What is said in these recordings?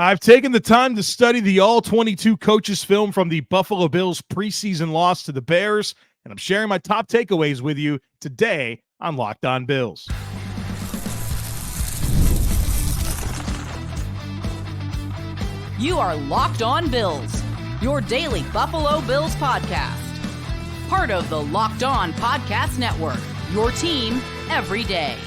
I've taken the time to study the All-22 coaches film from the Buffalo Bills preseason loss to the Bears, and I'm sharing my top takeaways with you today on Locked On Bills. You are Locked On Bills, your daily Buffalo Bills podcast. Part of the Locked On Podcast Network, your team every day.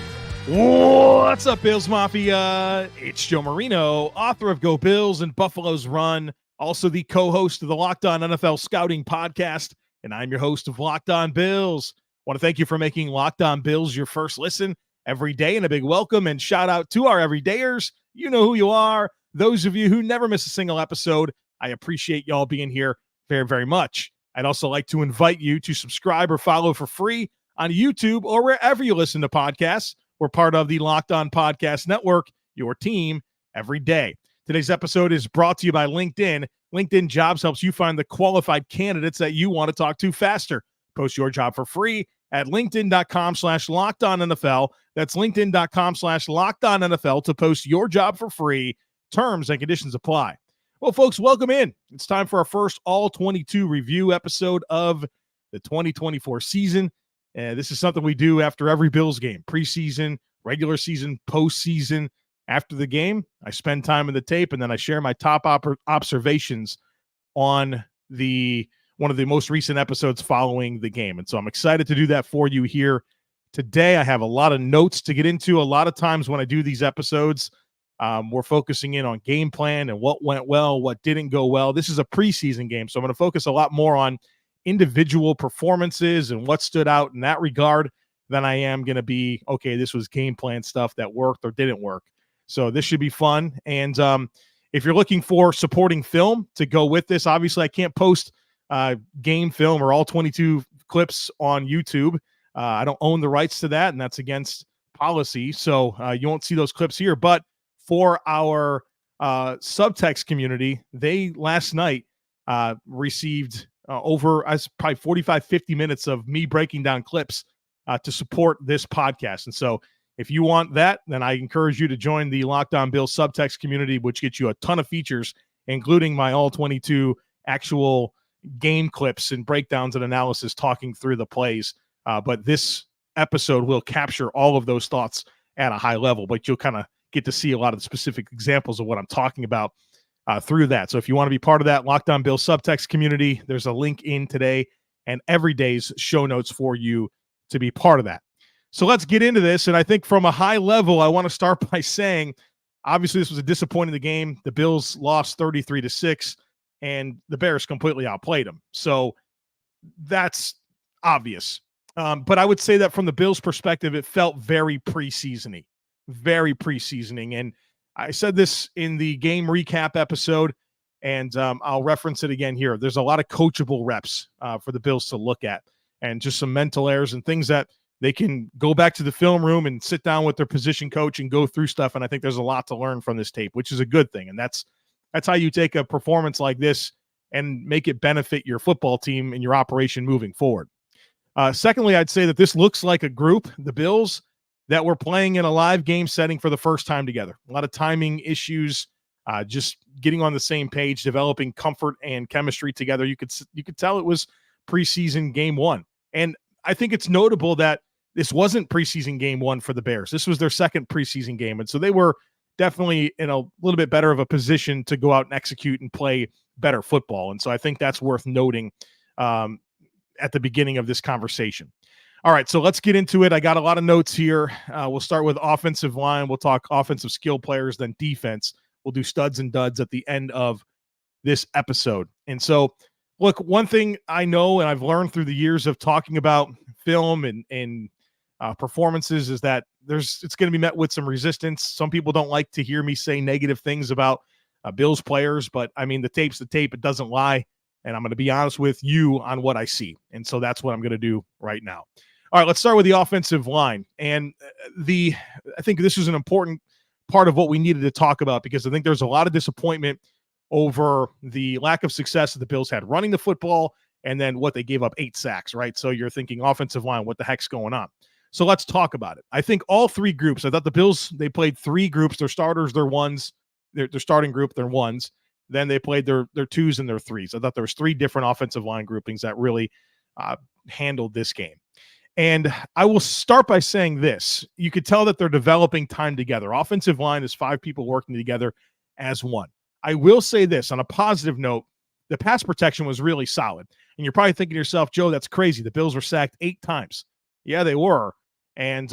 What's up, Bills Mafia? It's Joe Marino, author of Go Bills and Buffalo's Run, also the co-host of the Locked On NFL Scouting Podcast, and I'm your host of Locked On Bills. I want to thank you for making Locked On Bills your first listen every day, and a big welcome and shout out to our everydayers. You know who you are. Those of you who never miss a single episode, I appreciate y'all being here very, very much. I'd also like to invite you to subscribe or follow for free on YouTube or wherever you listen to podcasts. We're part of the Locked On Podcast Network, your team every day. Today's episode is brought to you by LinkedIn. LinkedIn Jobs helps you find the qualified candidates that you want to talk to faster. Post your job for free at linkedin.com/LockedOnNFL. That's linkedin.com/LockedOnNFL to post your job for free. Terms and conditions apply. Well, folks, welcome in. It's time for our first All-22 review episode of the 2024 season. This is something we do after every Bills game, preseason, regular season, postseason. After the game, I spend time in the tape, and then I share my top observations on one of the most recent episodes following the game. And so I'm excited to do that for you here today. I have a lot of notes to get into. A lot of times when I do these episodes, we're focusing in on game plan and what went well, what didn't go well. This is a preseason game, so I'm going to focus a lot more on individual performances and what stood out in that regard than I am going to be, okay, this was game plan stuff that worked or didn't work. So this should be fun. And if you're looking for supporting film to go with this, obviously I can't post game film or all 22 clips on YouTube. I don't own the rights to that, and that's against policy. So you won't see those clips here. But for our subtext community, they last night received over probably 45, 50 minutes of me breaking down clips to support this podcast. And so if you want that, then I encourage you to join the Locked On Bills subtext community, which gets you a ton of features, including my All-22 actual game clips and breakdowns and analysis talking through the plays. But this episode will capture all of those thoughts at a high level, but you'll kind of get to see a lot of the specific examples of what I'm talking about through that. So if you want to be part of that Locked On Bills subtext community, there's a link in today and every day's show notes for you to be part of that. So let's get into this. And I think from a high level, I want to start by saying, obviously this was a disappointing game. The Bills lost 33-6 and the Bears completely outplayed them. So that's obvious. But I would say that from the Bills perspective, it felt very preseason-y, very preseasoning. And I said this in the game recap episode, and I'll reference it again here. There's a lot of coachable reps for the Bills to look at and just some mental errors and things that they can go back to the film room and sit down with their position coach and go through stuff. And I think there's a lot to learn from this tape, which is a good thing. And that's how you take a performance like this and make it benefit your football team and your operation moving forward. Secondly, I'd say that this looks like a group, the Bills, that were playing in a live game setting for the first time together. A lot of timing issues, just getting on the same page, developing comfort and chemistry together. You could tell it was preseason game one. And I think it's notable that this wasn't preseason game one for the Bears. This was their second preseason game. And so they were definitely in a little bit better of a position to go out and execute and play better football. And so I think that's worth noting at the beginning of this conversation. All right, so let's get into it. I got a lot of notes here. We'll start with offensive line. We'll talk offensive skill players, then defense. We'll do studs and duds at the end of this episode. And so, look, one thing I know and I've learned through the years of talking about film and performances is that it's going to be met with some resistance. Some people don't like to hear me say negative things about Bills players, but I mean, the tape's the tape. It doesn't lie. And I'm going to be honest with you on what I see. And so that's what I'm going to do right now. All right, let's start with the offensive line. And I think this is an important part of what we needed to talk about because I think there's a lot of disappointment over the lack of success that the Bills had running the football and then what they gave up 8 sacks, right? So you're thinking offensive line, what the heck's going on? So let's talk about it. I think all three groups, I thought the Bills, they played 3 groups, their starters, their ones, their starting group, their ones. Then they played their twos and their threes. I thought there was 3 different offensive line groupings that really handled this game. And I will start by saying this. You could tell that they're developing time together. Offensive line is 5 people working together as one. I will say this on a positive note, the pass protection was really solid. And you're probably thinking to yourself, Joe, that's crazy. The Bills were sacked 8 times. Yeah, they were. And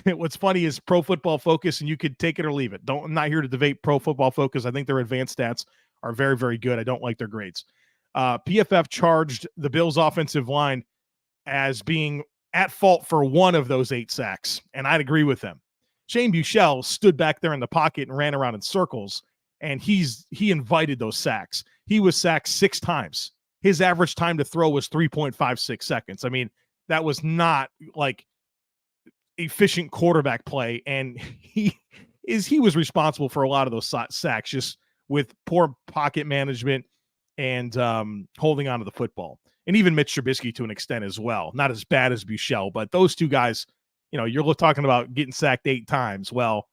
what's funny is Pro Football Focus, and you could take it or leave it. I'm not here to debate Pro Football Focus. I think their advanced stats are very, very good. I don't like their grades. PFF charged the Bills offensive line as being at fault for 1 of those 8 sacks, and I'd agree with them. Shane Buechele stood back there in the pocket and ran around in circles, and he invited those sacks. He was sacked 6 times. His average time to throw was 3.56 seconds. I mean, that was not like efficient quarterback play, and he was responsible for a lot of those sacks just with poor pocket management and holding on to the football. And even Mitch Trubisky to an extent as well. Not as bad as Buechele, but those 2 guys, you're talking about getting sacked 8 times. Well,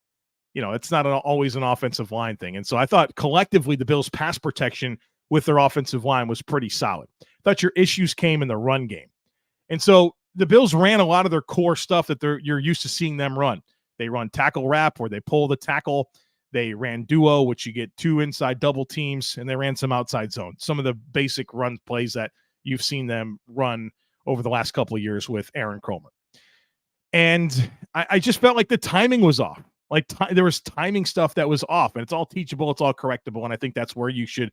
it's not always an offensive line thing. And so I thought collectively the Bills' pass protection with their offensive line was pretty solid. I thought your issues came in the run game. And so the Bills ran a lot of their core stuff that you're used to seeing them run. They run tackle wrap where they pull the tackle. They ran duo, which you get 2 inside double teams, and they ran some outside zone. Some of the basic run plays that you've seen them run over the last couple of years with Aaron Kromer. And I just felt like the timing was off. Like there was timing stuff that was off, and it's all teachable. It's all correctable. And I think that's where you should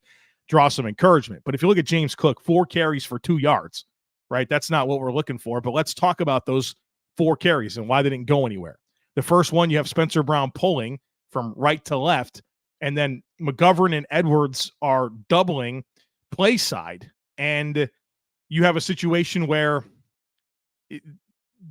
draw some encouragement. But if you look at James Cook, 4 carries for 2 yards, right? That's not what we're looking for. But let's talk about those 4 carries and why they didn't go anywhere. The first one, you have Spencer Brown pulling from right to left, and then McGovern and Edwards are doubling play side. And you have a situation where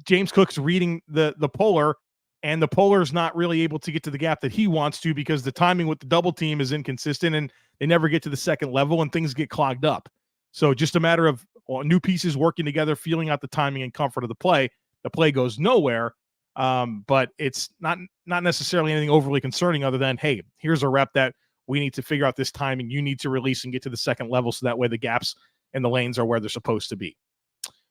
James Cook's reading the puller, and the puller is not really able to get to the gap that he wants to because the timing with the double team is inconsistent, and they never get to the second level, and things get clogged up. So just a matter of new pieces working together, feeling out the timing and comfort of the play. The play goes nowhere, but it's not necessarily anything overly concerning other than, hey, here's a rep that we need to figure out this timing. You need to release and get to the second level so that way the gaps and the lanes are where they're supposed to be.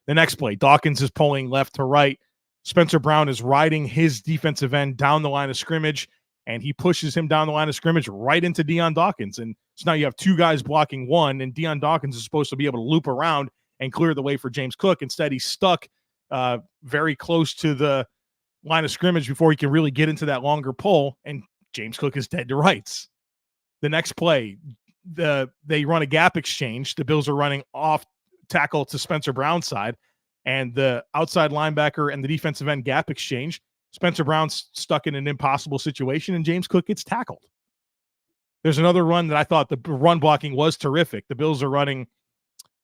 The next play, Dawkins is pulling left to right. Spencer Brown is riding his defensive end down the line of scrimmage, and he pushes him down the line of scrimmage right into Deion Dawkins. And so now you have 2 guys blocking 1, and Deion Dawkins is supposed to be able to loop around and clear the way for James Cook. Instead, he's stuck very close to the line of scrimmage before he can really get into that longer pull, and James Cook is dead to rights. The next play, they run a gap exchange. The Bills are running off tackle to Spencer Brown's side, and the outside linebacker and the defensive end gap exchange. Spencer Brown's stuck in an impossible situation, and James Cook gets tackled. There's another run that I thought the run blocking was terrific. The Bills are running,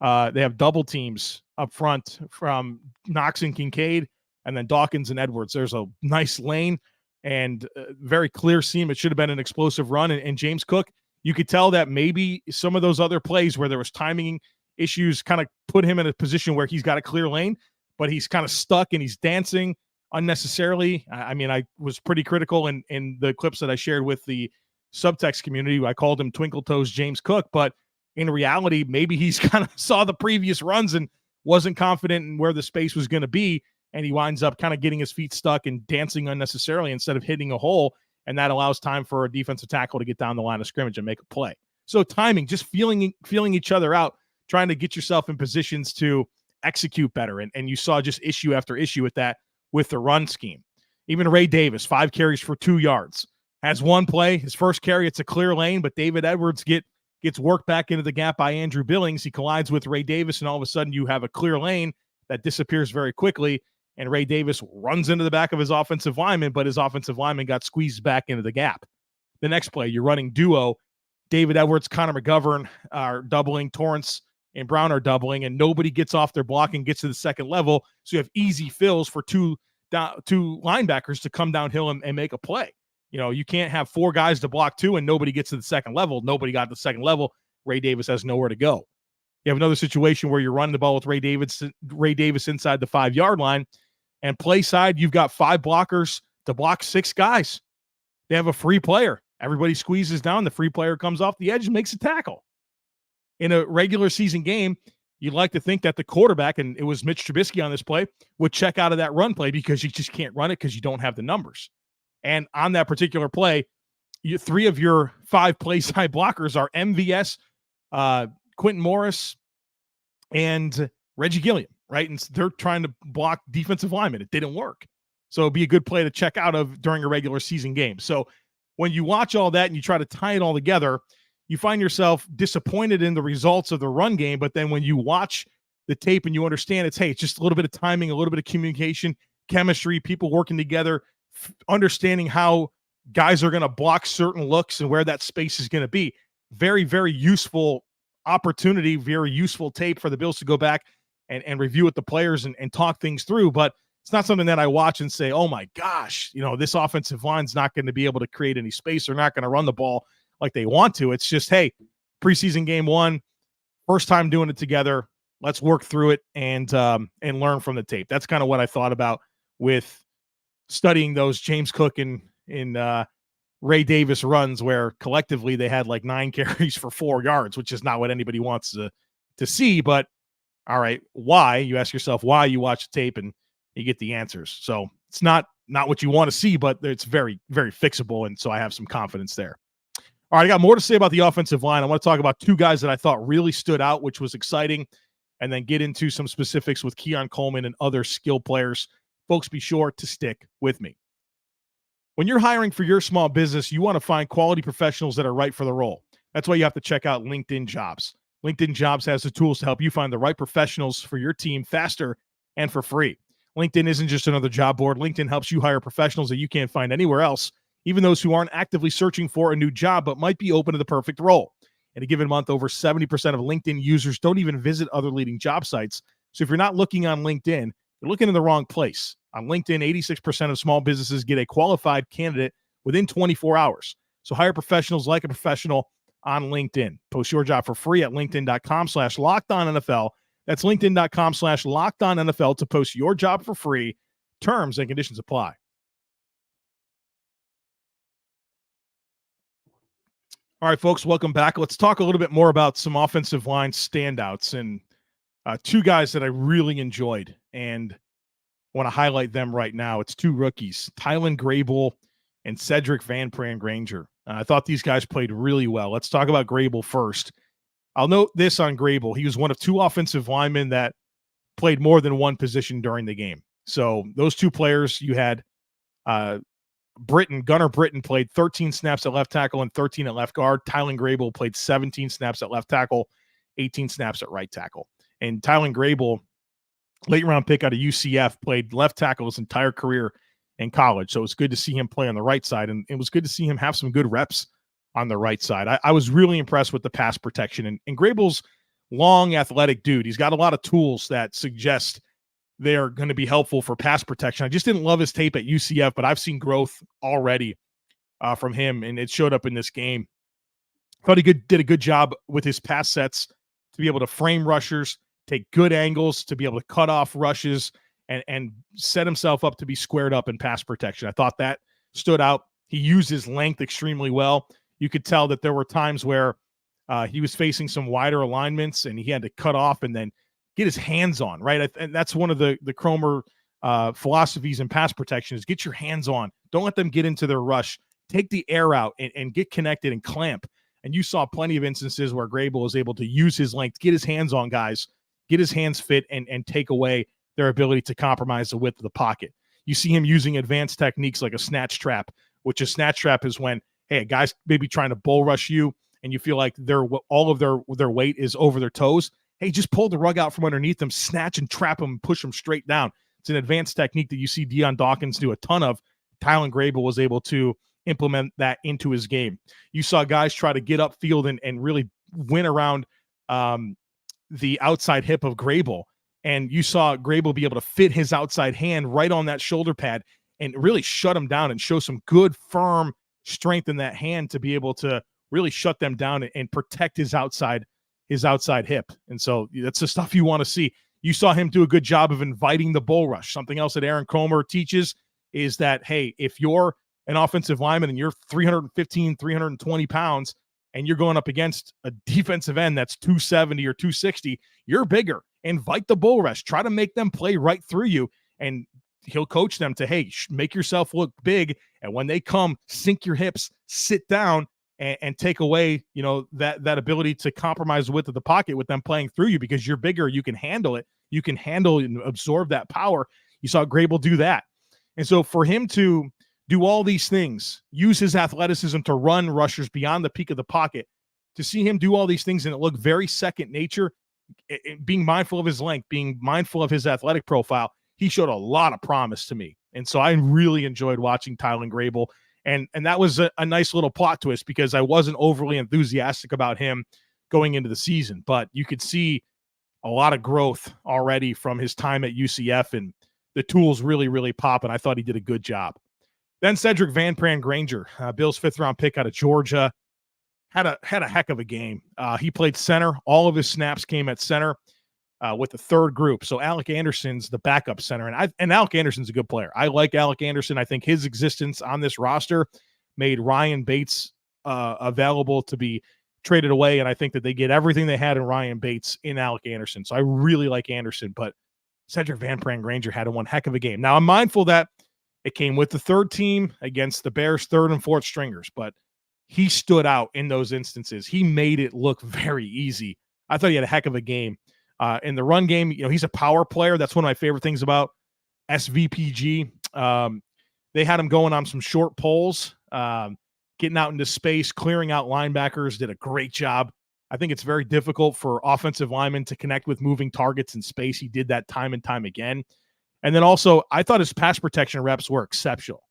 they have double teams up front from Knox and Kincaid, and then Dawkins and Edwards. There's a nice lane and very clear seam. It should have been an explosive run. And James Cook, you could tell that maybe some of those other plays where there was timing issues kind of put him in a position where he's got a clear lane, but he's kind of stuck and he's dancing unnecessarily. I mean, I was pretty critical in the clips that I shared with the subtext community. I called him Twinkle Toes James Cook, but in reality, maybe he's kind of saw the previous runs and wasn't confident in where the space was going to be. And he winds up kind of getting his feet stuck and dancing unnecessarily instead of hitting a hole. And that allows time for a defensive tackle to get down the line of scrimmage and make a play. So timing, just feeling each other out, trying to get yourself in positions to execute better. And you saw just issue after issue with that, with the run scheme. Even Ray Davis, 5 carries for 2 yards. Has one play, his first carry, it's a clear lane, but David Edwards gets worked back into the gap by Andrew Billings. He collides with Ray Davis, and all of a sudden you have a clear lane that disappears very quickly. And Ray Davis runs into the back of his offensive lineman, but his offensive lineman got squeezed back into the gap. The next play, you're running duo. David Edwards, Connor McGovern are doubling. Torrance and Brown are doubling, and nobody gets off their block and gets to the second level. So you have easy fills for two linebackers to come downhill and make a play. You know, you can't have 4 guys to block 2 and nobody gets to the second level. Nobody got to the second level. Ray Davis has nowhere to go. You have another situation where you're running the ball with Ray Davis inside the 5-yard line, and play side, you've got 5 blockers to block 6 guys. They have a free player Everybody squeezes down. The free player comes off the edge and makes a tackle. In a regular season game, you'd like to think that the quarterback, and it was Mitch Trubisky on this play, would check out of that run play because you just can't run it because you don't have the numbers. And on that particular play, 3 of your 5 play side blockers are MVS, Quentin Morris, and Reggie Gilliam, right? And they're trying to block defensive linemen. It didn't work. So it'd be a good play to check out of during a regular season game. So when you watch all that and you try to tie it all together, you find yourself disappointed in the results of the run game. But then when you watch the tape and you understand it's just a little bit of timing, a little bit of communication, chemistry, people working together, understanding how guys are going to block certain looks and where that space is going to be. Very, very useful opportunity, very useful tape for the Bills to go back and review with the players and talk things through. But it's not something that I watch and say, oh my gosh, this offensive line's not going to be able to create any space. They're not going to run the ball like they want to. It's just, hey, preseason game 1, first time doing it together. Let's work through it and learn from the tape. That's kind of what I thought about with studying those James Cook and Ray Davis runs, where collectively they had like 9 carries for 4 yards, which is not what anybody wants to see. But all right, why? You ask yourself why, you watch the tape and you get the answers. So it's not what you want to see, but it's very, very fixable. And so I have some confidence there. All right, I got more to say about the offensive line. I want to talk about 2 guys that I thought really stood out, which was exciting, and then get into some specifics with Keon Coleamn and other skill players. Folks, be sure to stick with me. When you're hiring for your small business, you want to find quality professionals that are right for the role. That's why you have to check out LinkedIn Jobs. LinkedIn Jobs has the tools to help you find the right professionals for your team faster and for free. LinkedIn isn't just another job board. LinkedIn helps you hire professionals that you can't find anywhere else, even those who aren't actively searching for a new job but might be open to the perfect role. In a given month, over 70% of LinkedIn users don't even visit other leading job sites. So if you're not looking on LinkedIn, you're looking in the wrong place. On LinkedIn, 86% of small businesses get a qualified candidate within 24 hours. So hire professionals like a professional on LinkedIn. Post your job for free at linkedin.com/LockedOnNFL. That's linkedin.com/LockedOnNFL to post your job for free. Terms and conditions apply. All right, folks, welcome back. Let's talk a little bit more about some offensive line standouts and 2 guys that I really enjoyed and want to highlight them right now. It's 2 rookies, Tylan Grable and Sedrick Van Pran Granger. I thought these guys played really well. Let's talk about Grable first. I'll note this on Grable. He was one of 2 offensive linemen that played more than one position during the game. So those 2 players, you had Gunnar Britton played 13 snaps at left tackle and 13 at left guard. Tylan Grable played 17 snaps at left tackle, 18 snaps at right tackle. And Tylan Grable, late round pick out of UCF, played left tackle his entire career in college. So it was good to see him play on the right side, and it was good to see him have some good reps on the right side. I was really impressed with the pass protection. And Grable's long, athletic dude. He's got a lot of tools that suggest they're going to be helpful for pass protection. I just didn't love his tape at UCF, but I've seen growth already from him, and it showed up in this game. Thought he did a good job with his pass sets to be able to frame rushers, take good angles, to be able to cut off rushes, and set himself up to be squared up in pass protection. I thought that stood out. He used his length extremely well. You could tell that there were times where he was facing some wider alignments and he had to cut off and then get his hands on, right? And that's one of the Cromer philosophies in pass protection is get your hands on. Don't let them get into their rush. Take the air out and get connected and clamp. And you saw plenty of instances where Grable was able to use his length, get his hands on guys, get his hands fit, and take away their ability to compromise the width of the pocket. You see him using advanced techniques like a snatch trap, which a snatch trap is when, hey, a guy's maybe trying to bull rush you and you feel like all of their weight is over their toes. Hey, just pull the rug out from underneath them, snatch and trap them, and push them straight down. It's an advanced technique that you see Deion Dawkins do a ton of. Tylan Grable was able to implement that into his game. You saw guys try to get upfield and really win around the outside hip of Grable. And you saw Grable be able to fit his outside hand right on that shoulder pad and really shut him down and show some good, firm strength in that hand to be able to really shut them down and protect his outside hip. And so that's the stuff you want to see. You saw him do a good job of inviting the bull rush. Something else that Aaron Cromer teaches is that, hey, if you're an offensive lineman and you're 315, 320 pounds, and you're going up against a defensive end that's 270 or 260, you're bigger. Invite the bull rush. Try to make them play right through you. And he'll coach them to, hey, make yourself look big. And when they come, sink your hips, sit down, and take away, that ability to compromise the width of the pocket with them playing through you, because you're bigger. You can handle it. You can handle and absorb that power. You saw Grable do that. And so for him to do all these things, use his athleticism to run rushers beyond the peak of the pocket, to see him do all these things and it looked very second nature, being mindful of his length, being mindful of his athletic profile, he showed a lot of promise to me. And so I really enjoyed watching Tylan Grable. And that was a nice little plot twist, because I wasn't overly enthusiastic about him going into the season. But you could see a lot of growth already from his time at UCF, and the tools really, really pop, and I thought he did a good job. Then Sedrick Van Pran Granger, Bill's 5th-round pick out of Georgia, had a heck of a game. He played center. All of his snaps came at center with the third group. So Alec Anderson's the backup center, and Alec Anderson's a good player. I like Alec Anderson. I think his existence on this roster made Ryan Bates available to be traded away, and I think that they get everything they had in Ryan Bates in Alec Anderson. So I really like Anderson, but Sedrick Van Pran Granger had one heck of a game. Now, I'm mindful that it came with the third team against the Bears' third and fourth stringers, but he stood out in those instances. He made it look very easy. I thought he had a heck of a game. In the run game, he's a power player. That's one of my favorite things about SVPG. They had him going on some short poles, getting out into space, clearing out linebackers, did a great job. I think it's very difficult for offensive linemen to connect with moving targets in space. He did that time and time again. And then also, I thought his pass protection reps were exceptional.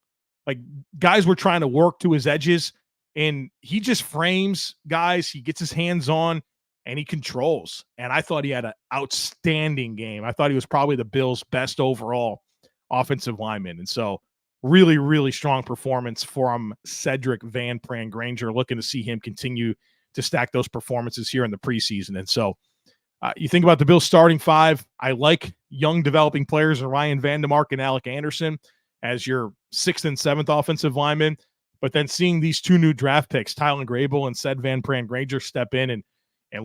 Like, guys were trying to work to his edges, and he just frames guys. He gets his hands on, and he controls. And I thought he had an outstanding game. I thought he was probably the Bills' best overall offensive lineman. And so really, really strong performance from Sedrick Van Pran Granger. Looking to see him continue to stack those performances here in the preseason. And so you think about the Bills starting five. I like young developing players in Ryan Vandemark and Alec Anderson as your 6th and 7th offensive linemen. But then seeing these two new draft picks, Tylan Grable and Sedrick Van Pran Granger, step in and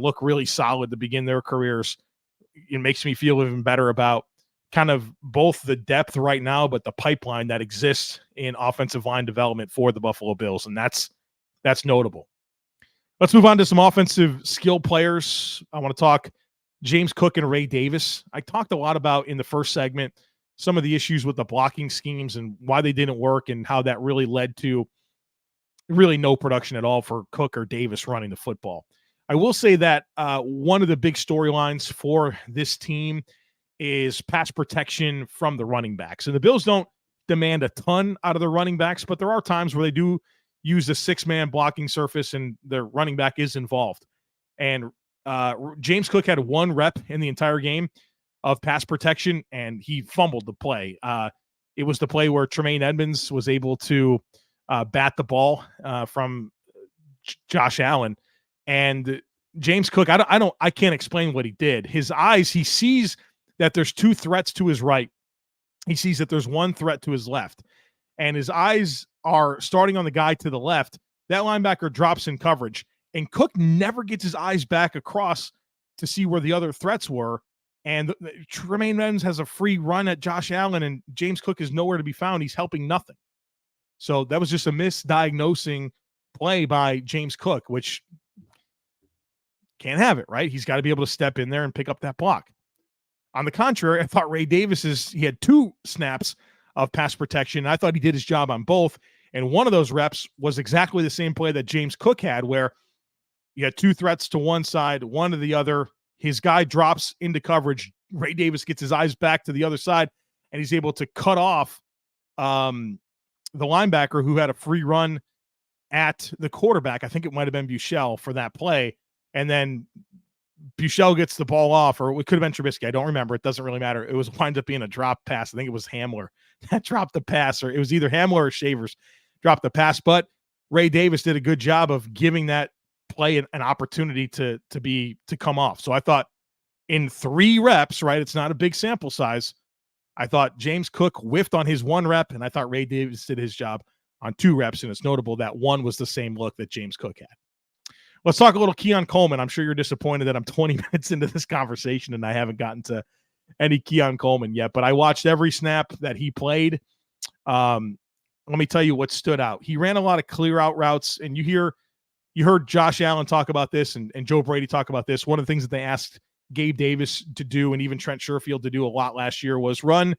look really solid to begin their careers, it makes me feel even better about kind of both the depth right now, but the pipeline that exists in offensive line development for the Buffalo Bills. And that's notable. Let's move on to some offensive skill players. I want to talk James Cook and Ray Davis. I talked a lot about in the first segment some of the issues with the blocking schemes and why they didn't work, and how that really led to really no production at all for Cook or Davis running the football. I will say that one of the big storylines for this team is pass protection from the running backs. And the Bills don't demand a ton out of the running backs, but there are times where they do use a 6-man blocking surface and the running back is involved. And James Cook had 1 rep in the entire game of pass protection, and he fumbled the play. It was the play where Tremaine Edmonds was able to bat the ball from Josh Allen. And James Cook, I can't explain what he did. His eyes, he sees that there's 2 threats to his right. He sees that there's 1 threat to his left. And his eyes are starting on the guy to the left. That linebacker drops in coverage. And Cook never gets his eyes back across to see where the other threats were. And Tremaine Edmonds has a free run at Josh Allen, and James Cook is nowhere to be found. He's helping nothing. So that was just a misdiagnosing play by James Cook, which can't have it, right? He's got to be able to step in there and pick up that block. On the contrary, I thought Ray Davis he had 2 snaps of pass protection. I thought he did his job on both. And one of those reps was exactly the same play that James Cook had, where you had 2 threats to one side, 1 to the other. His guy drops into coverage. Ray Davis gets his eyes back to the other side, and he's able to cut off the linebacker who had a free run at the quarterback. I think it might have been Buechele for that play. And then Buechele gets the ball off, or it could have been Trubisky. I don't remember. It doesn't really matter. It was wind up being a drop pass. I think it was Hamler that dropped the pass, or it was either Hamler or Shavers dropped the pass. But Ray Davis did a good job of giving that play an opportunity to come off. So I thought in 3 reps, right, it's not a big sample size, I thought James Cook whiffed on his 1 rep, and I thought Ray Davis did his job on 2 reps, and it's notable that one was the same look that James Cook had. Let's talk a little Keon Coleamn. I'm sure you're disappointed that I'm 20 minutes into this conversation and I haven't gotten to any Keon Coleamn yet, but I watched every snap that he played. Let me tell you what stood out. He ran a lot of clear out routes, and you heard Josh Allen talk about this and Joe Brady talk about this. One of the things that they asked Gabe Davis to do and even Trent Sherfield to do a lot last year was run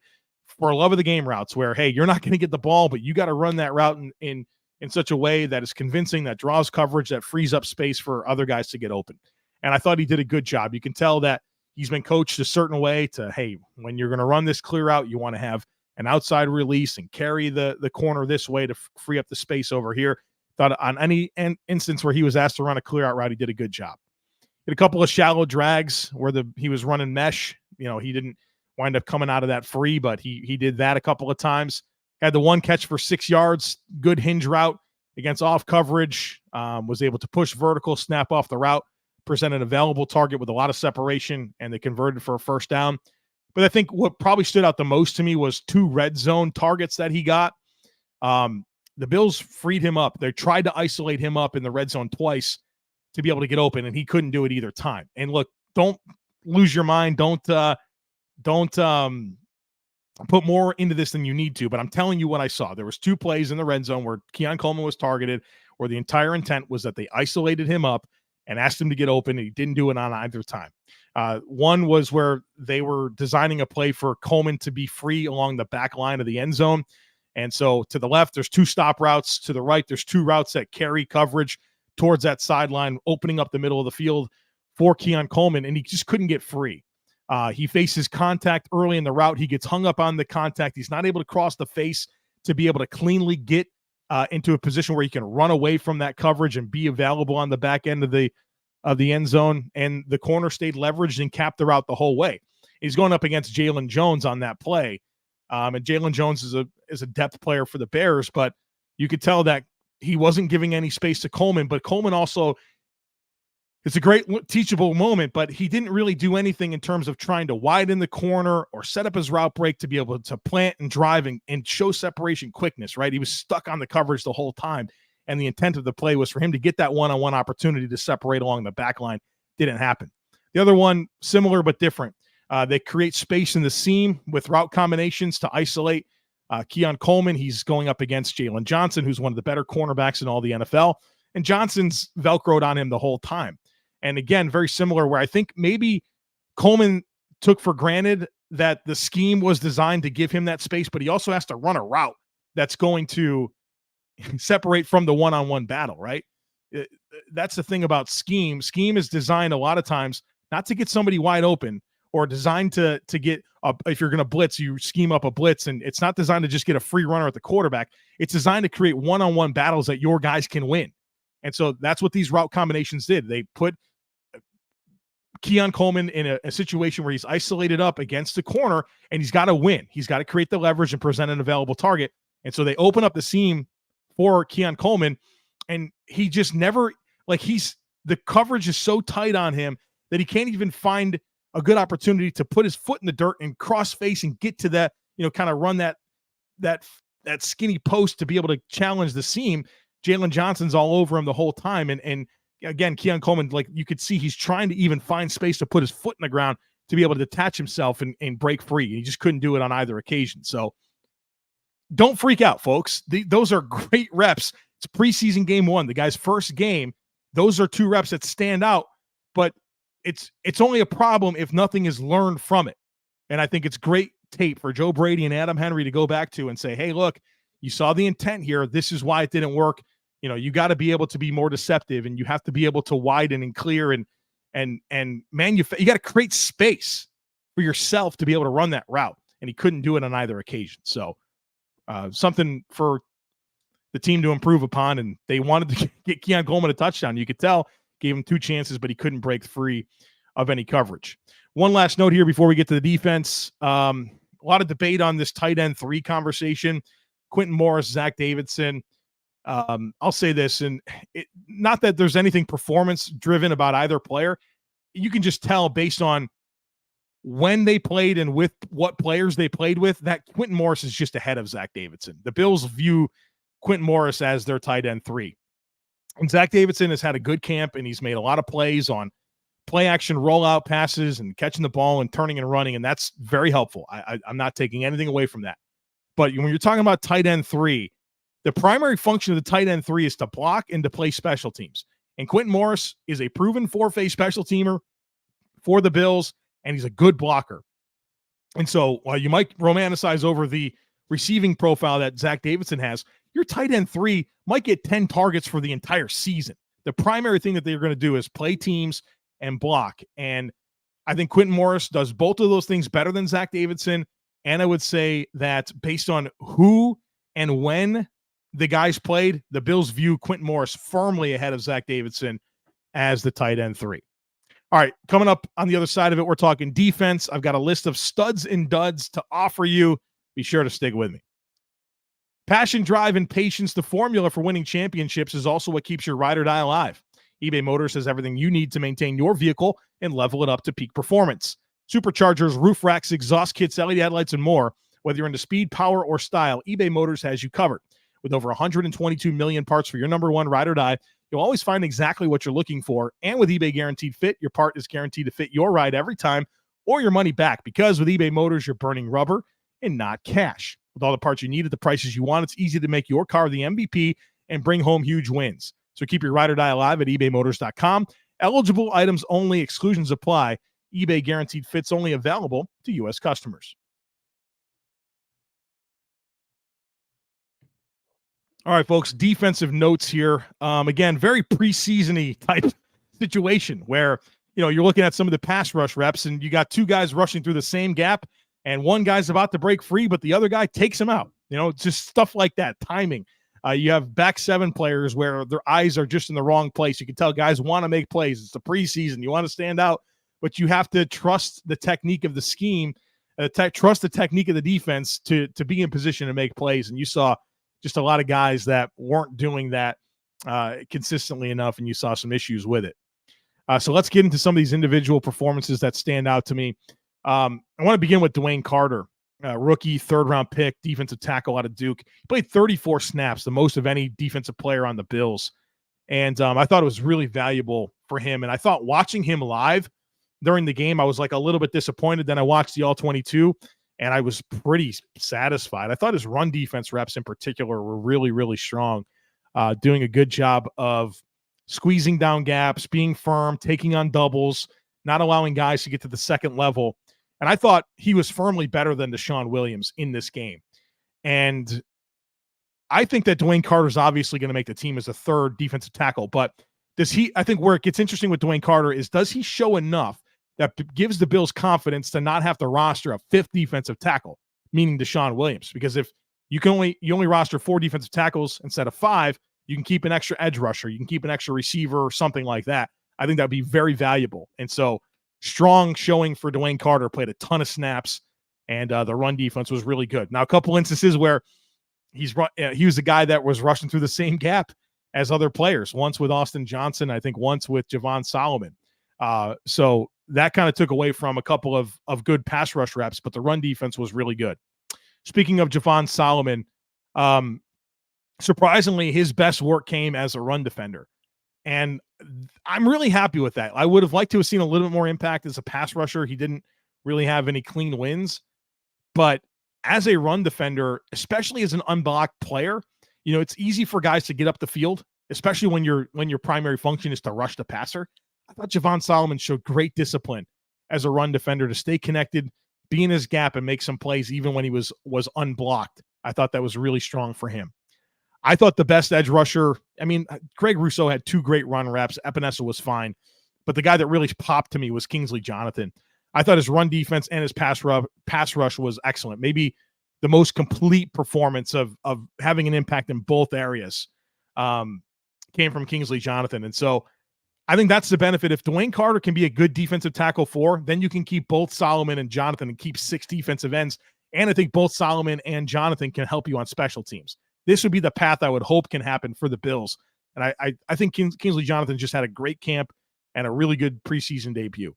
for love of the game routes where, hey, you're not going to get the ball, but you got to run that route in such a way that is convincing, that draws coverage, that frees up space for other guys to get open. And I thought he did a good job. You can tell that he's been coached a certain way to, hey, when you're going to run this clear out, you want to have an outside release and carry the corner this way to free up the space over here. Thought on any instance where he was asked to run a clear out route, he did a good job. Did a couple of shallow drags where he was running mesh. He didn't wind up coming out of that free, but he did that a couple of times. Had the one catch for 6 yards, good hinge route against off coverage, was able to push vertical, snap off the route, presented a valuable target with a lot of separation, and they converted for a first down. But I think what probably stood out the most to me was 2 red zone targets that he got. The Bills freed him up. They tried to isolate him up in the red zone twice to be able to get open, and he couldn't do it either time. And look, don't lose your mind. Don't put more into this than you need to, but I'm telling you what I saw. There was 2 plays in the red zone where Keon Coleamn was targeted, where the entire intent was that they isolated him up and asked him to get open, and he didn't do it on either time. One was where they were designing a play for Coleamn to be free along the back line of the end zone. And so to the left, there's 2 stop routes. To the right, there's 2 routes that carry coverage towards that sideline, opening up the middle of the field for Keon Coleamn, and he just couldn't get free. He faces contact early in the route. He gets hung up on the contact. He's not able to cross the face to be able to cleanly get into a position where he can run away from that coverage and be available on the back end of the end zone. And the corner stayed leveraged and capped the route the whole way. He's going up against Jalen Jones on that play. And Jalen Jones is a depth player for the Bears, but you could tell that he wasn't giving any space to Coleamn, but Coleamn also, it's a great teachable moment, but he didn't really do anything in terms of trying to widen the corner or set up his route break to be able to plant and drive and show separation quickness, right? He was stuck on the coverage the whole time, and the intent of the play was for him to get that one-on-one opportunity to separate along the back line. Didn't happen. The other one, similar but different. They create space in the seam with route combinations to isolate Keon Coleamn. He's going up against Jalen Johnson, who's one of the better cornerbacks in all the NFL, and Johnson's Velcroed on him the whole time. And again, very similar, where I think maybe Coleamn took for granted that the scheme was designed to give him that space, but he also has to run a route that's going to separate from the one-on-one battle, right? That's the thing about scheme. Scheme is designed a lot of times not to get somebody wide open, or designed to get if you're going to blitz, you scheme up a blitz, and it's not designed to just get a free runner at the quarterback. It's designed to create one-on-one battles that your guys can win. And so that's what these route combinations did. They put Keon Coleamn in a situation where he's isolated up against the corner, and he's got to win. He's got to create the leverage and present an available target. And so they open up the seam for Keon Coleamn, and he just never, the coverage is so tight on him that he can't even find a good opportunity to put his foot in the dirt and cross face and get to that, kind of run that skinny post to be able to challenge the seam. Jalen Johnson's all over him the whole time. And again, Keon Coleamn, you could see he's trying to even find space to put his foot in the ground to be able to detach himself and break free. He just couldn't do it on either occasion. So don't freak out, folks. Those are great reps. It's preseason game 1, the guy's first game. Those are 2 reps that stand out, but it's only a problem if nothing is learned from it. And I think it's great tape for Joe Brady and Adam Henry to go back to and say, hey, look, you saw the intent here. This is why it didn't work. You got to be able to be more deceptive, and you have to be able to widen and clear and you got to create space for yourself to be able to run that route. And he couldn't do it on either occasion. So something for the team to improve upon. And they wanted to get Keon Coleamn a touchdown. You could tell, gave him 2 chances, but he couldn't break free of any coverage. One last note here before we get to the defense. A lot of debate on this tight end 3 conversation. Quentin Morris, Zach Davidson. I'll say this, and not that there's anything performance driven about either player. You can just tell based on when they played and with what players they played with, that Quentin Morris is just ahead of Zach Davidson. The Bills view Quentin Morris as their tight end 3. And Zach Davidson has had a good camp, and he's made a lot of plays on play action rollout passes and catching the ball and turning and running, and that's very helpful. I'm not taking anything away from that. But when you're talking about tight end 3, the primary function of the tight end 3 is to block and to play special teams. And Quentin Morris is a proven four-phase special teamer for the Bills, and he's a good blocker. And so while you might romanticize over the receiving profile that Zach Davidson has, your tight end 3 might get 10 targets for the entire season. The primary thing that they're going to do is play teams and block. And I think Quentin Morris does both of those things better than Zach Davidson. And I would say that based on who and when the guys played, the Bills view Quentin Morris firmly ahead of Zach Davidson as the tight end 3. All right, coming up on the other side of it, we're talking defense. I've got a list of studs and duds to offer you. Be sure to stick with me. Passion, drive, and patience, the formula for winning championships, is also what keeps your ride or die alive. eBay Motors has everything you need to maintain your vehicle and level it up to peak performance. Superchargers, roof racks, exhaust kits, LED headlights, and more. Whether you're into speed, power, or style, eBay Motors has you covered. With over 122 million parts for your number one ride or die, you'll always find exactly what you're looking for. And with eBay Guaranteed Fit, your part is guaranteed to fit your ride every time or your money back. Because with eBay Motors, you're burning rubber and not cash. With all the parts you need at the prices you want, it's easy to make your car the MVP and bring home huge wins. So keep your ride or die alive at ebaymotors.com. Eligible items only. Exclusions apply. eBay Guaranteed Fit's only available to U.S. customers. All right, folks, defensive notes here. Again, very preseason-y type situation where, you're looking at some of the pass rush reps and you got two guys rushing through the same gap and one guy's about to break free, but the other guy takes him out. Just stuff like that, timing. You have back seven players where their eyes are just in the wrong place. You can tell guys want to make plays. It's the preseason. You want to stand out, but you have to trust the technique of the scheme, trust the technique of the defense to be in position to make plays. And you saw just a lot of guys that weren't doing that consistently enough, and you saw some issues with it. So let's get into some of these individual performances that stand out to me. I want to begin with Dewayne Carter, rookie, third-round pick, defensive tackle out of Duke. He played 34 snaps, the most of any defensive player on the Bills. And I thought it was really valuable for him. And I thought watching him live during the game, I was like a little bit disappointed. Then I watched the All-22, and I was pretty satisfied. I thought his run defense reps in particular were really, really strong, doing a good job of squeezing down gaps, being firm, taking on doubles, not allowing guys to get to the second level. And I thought he was firmly better than Daequan Williams in this game. And I think that Dewayne Carter is obviously going to make the team as a third defensive tackle. But I think where it gets interesting with Dewayne Carter is, does he show enough that gives the Bills confidence to not have to roster a fifth defensive tackle, meaning Daequan Williams? Because if you only roster 4 defensive tackles instead of 5, you can keep an extra edge rusher, you can keep an extra receiver or something like that. I think that'd be very valuable. And so strong showing for Dewayne Carter, played a ton of snaps, and the run defense was really good. Now, a couple instances where he was the guy that was rushing through the same gap as other players, once with Austin Johnson, I think once with Javon Solomon. So that kind of took away from a couple of good pass rush reps, but the run defense was really good. Speaking of Javon Solomon, surprisingly, his best work came as a run defender. And I'm really happy with that. I would have liked to have seen a little bit more impact as a pass rusher. He didn't really have any clean wins. But as a run defender, especially as an unblocked player, it's easy for guys to get up the field, especially when your primary function is to rush the passer. I thought Javon Solomon showed great discipline as a run defender to stay connected, be in his gap, and make some plays even when he was unblocked. I thought that was really strong for him. I thought the best edge rusher, Greg Rousseau had 2 great run reps. Epinesa was fine. But the guy that really popped to me was Kingsley Jonathan. I thought his run defense and his pass rush was excellent. Maybe the most complete performance of having an impact in both areas came from Kingsley Jonathan. And so I think that's the benefit. If Dewayne Carter can be a good defensive tackle 4, then you can keep both Solomon and Jonathan and keep 6 defensive ends. And I think both Solomon and Jonathan can help you on special teams. This would be the path I would hope can happen for the Bills. And I think Kingsley Jonathan just had a great camp and a really good preseason debut.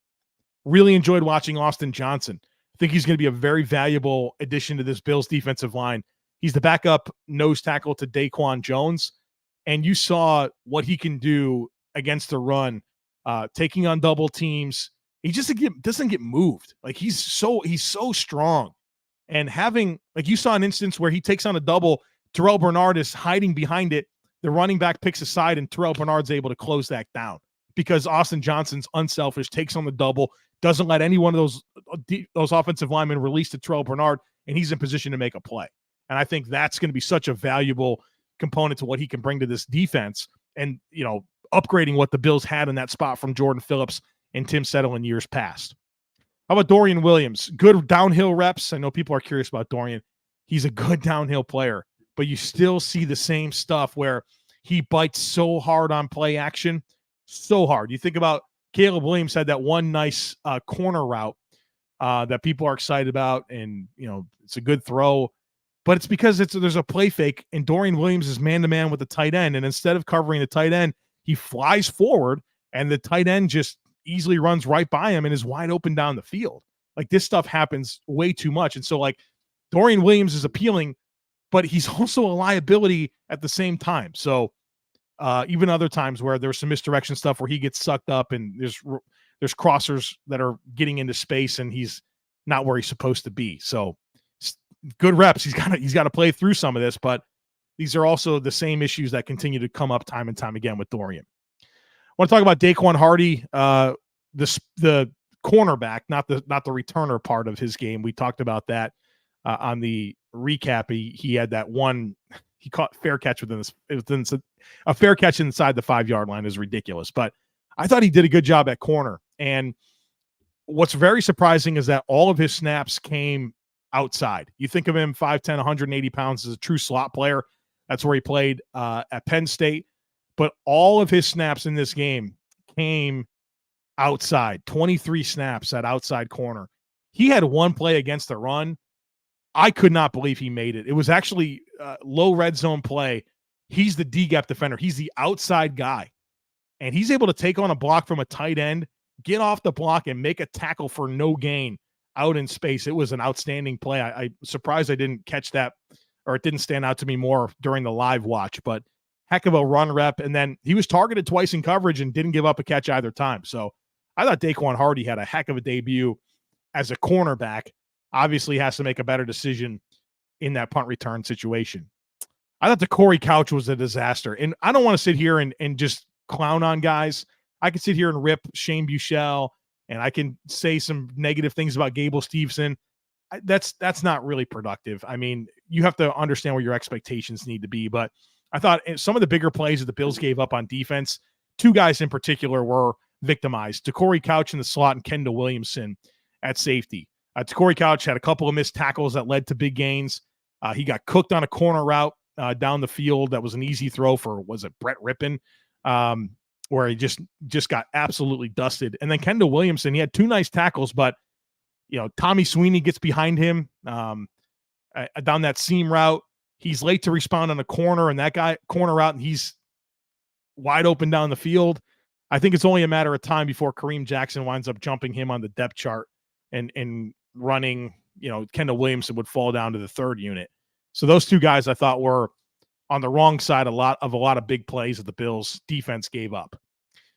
Really enjoyed watching Austin Johnson. I think he's going to be a very valuable addition to this Bills defensive line. He's the backup nose tackle to Daquan Jones. And you saw what he can do against the run, taking on double teams. He just doesn't get moved. Like he's so strong. And having, like you saw an instance where he takes on a double, Terrell Bernard is hiding behind it. The running back picks a side, and Terrell Bernard's able to close that down because Austin Johnson's unselfish, takes on the double, doesn't let any one of those offensive linemen release to Terrell Bernard, and he's in position to make a play. And I think that's going to be such a valuable component to what he can bring to this defense and, upgrading what the Bills had in that spot from Jordan Phillips and Tim Settle in years past. How about Dorian Williams? Good downhill reps. I know people are curious about Dorian. He's a good downhill player, but you still see the same stuff where he bites so hard on play action, so hard. You think about Caleb Williams had that one nice corner route that people are excited about, and, it's a good throw. But it's because there's a play fake, and Dorian Williams is man-to-man with the tight end, and instead of covering the tight end, he flies forward, and the tight end just easily runs right by him and is wide open down the field. Like, this stuff happens way too much. And so, like, Dorian Williams is appealing, but he's also a liability at the same time. So even other times where there's some misdirection stuff where he gets sucked up and there's crossers that are getting into space and he's not where he's supposed to be. So good reps. He's got to play through some of this, but these are also the same issues that continue to come up time and time again with Dorian. I want to talk about Daequan Hardy, the cornerback, not the returner part of his game. We talked about that on the recap. He had that one. He caught fair catch a fair catch inside the 5-yard line is ridiculous. But I thought he did a good job at corner. And what's very surprising is that all of his snaps came outside. You think of him 5'10", 180 pounds as a true slot player. That's where he played at Penn State. But all of his snaps in this game came outside, 23 snaps at outside corner. He had one play against the run. I could not believe he made it. It was actually low red zone play. He's the D-gap defender. He's the outside guy. And he's able to take on a block from a tight end, get off the block, and make a tackle for no gain out in space. It was an outstanding play. I'm surprised I didn't catch that, or it didn't stand out to me more during the live watch. But heck of a run rep. And then he was targeted twice in coverage and didn't give up a catch either time. So I thought Daequan Hardy had a heck of a debut as a cornerback. Obviously has to make a better decision in that punt return situation. I thought the Corey Couch was a disaster. And I don't want to sit here and just clown on guys. I can sit here and rip Shane Buechele, and I can say some negative things about Gable Steveson. That's not really productive. I mean, you have to understand where your expectations need to be. But I thought some of the bigger plays that the Bills gave up on defense, two guys in particular were victimized. Corey Couch in the slot and Kendall Williamson at safety. Corey Couch had a couple of missed tackles that led to big gains. He got cooked on a corner route down the field. That was an easy throw for, was it Brett Rippon? Where he just got absolutely dusted. And then Kendall Williamson, he had two nice tackles, but Tommy Sweeney gets behind him down that seam route. He's late to respond on a corner, and that guy corner route, and he's wide open down the field. I think it's only a matter of time before Kareem Jackson winds up jumping him on the depth chart and running. Kendall Williamson would fall down to the third unit. So those two guys I thought were on the wrong side a lot of big plays that the Bills defense gave up.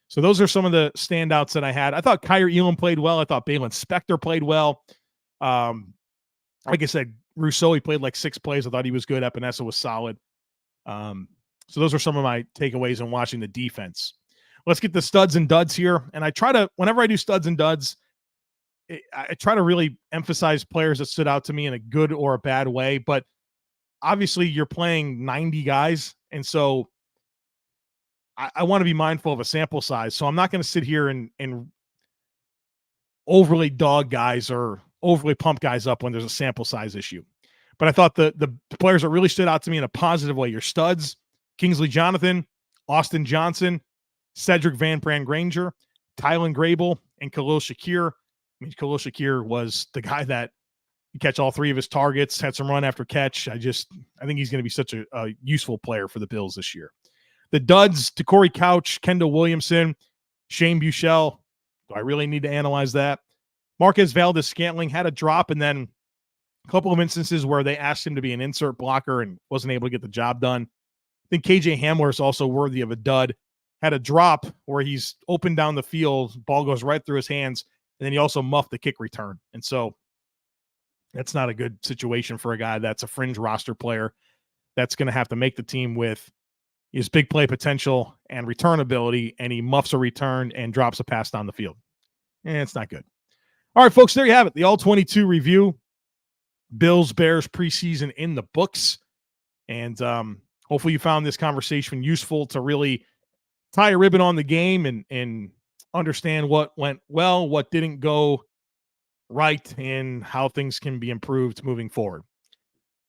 So those are some of the standouts that I had. I thought Kyer Elam played well. I thought Balin Spector played well. Like I said, Rousseau, he played like 6 plays. I thought he was good. Epinesa was solid. So those are some of my takeaways in watching the defense. Let's get the studs and duds here. And I try to, whenever I do studs and duds, I try to really emphasize players that stood out to me in a good or a bad way. But obviously you're playing 90 guys. And so I want to be mindful of a sample size. So I'm not going to sit here and overly dog guys or overly pump guys up when there's a sample size issue. But I thought the players that really stood out to me in a positive way, your studs, Kingsley Jonathan, Austin Johnson, Sedrick Van Pran Granger, Tylan Grable, and Khalil Shakir. I mean, Khalil Shakir was the guy that he catch all 3 of his targets, had some run after catch. I think he's going to be such a useful player for the Bills this year. The duds, to Corey Couch, Kendall Williamson, Shane Buechele. Do I really need to analyze that? Marquez Valdez-Scantling had a drop, and then A couple of instances where they asked him to be an insert blocker and wasn't able to get the job done. I think KJ Hamler is also worthy of a dud. Had a drop where he's open down the field, ball goes right through his hands, and then he also muffed the kick return. And so that's not a good situation for a guy that's a fringe roster player that's going to have to make the team with his big play potential and return ability, and he muffs a return and drops a pass down the field. And it's not good. All right, folks, there you have it. The All-22 review. Bills, Bears preseason in the books. And hopefully you found this conversation useful to really tie a ribbon on the game and understand what went well, what didn't go right, and how things can be improved moving forward.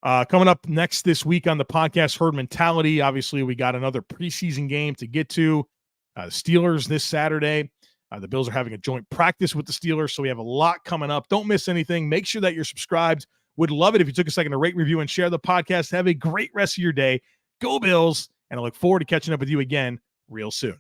Coming up next this week on the podcast, Herd Mentality. Obviously, we got another preseason game to get to. The Steelers this Saturday. The Bills are having a joint practice with the Steelers, so we have a lot coming up. Don't miss anything. Make sure that you're subscribed. Would love it if you took a second to rate, review, and share the podcast. Have a great rest of your day. Go Bills, and I look forward to catching up with you again real soon.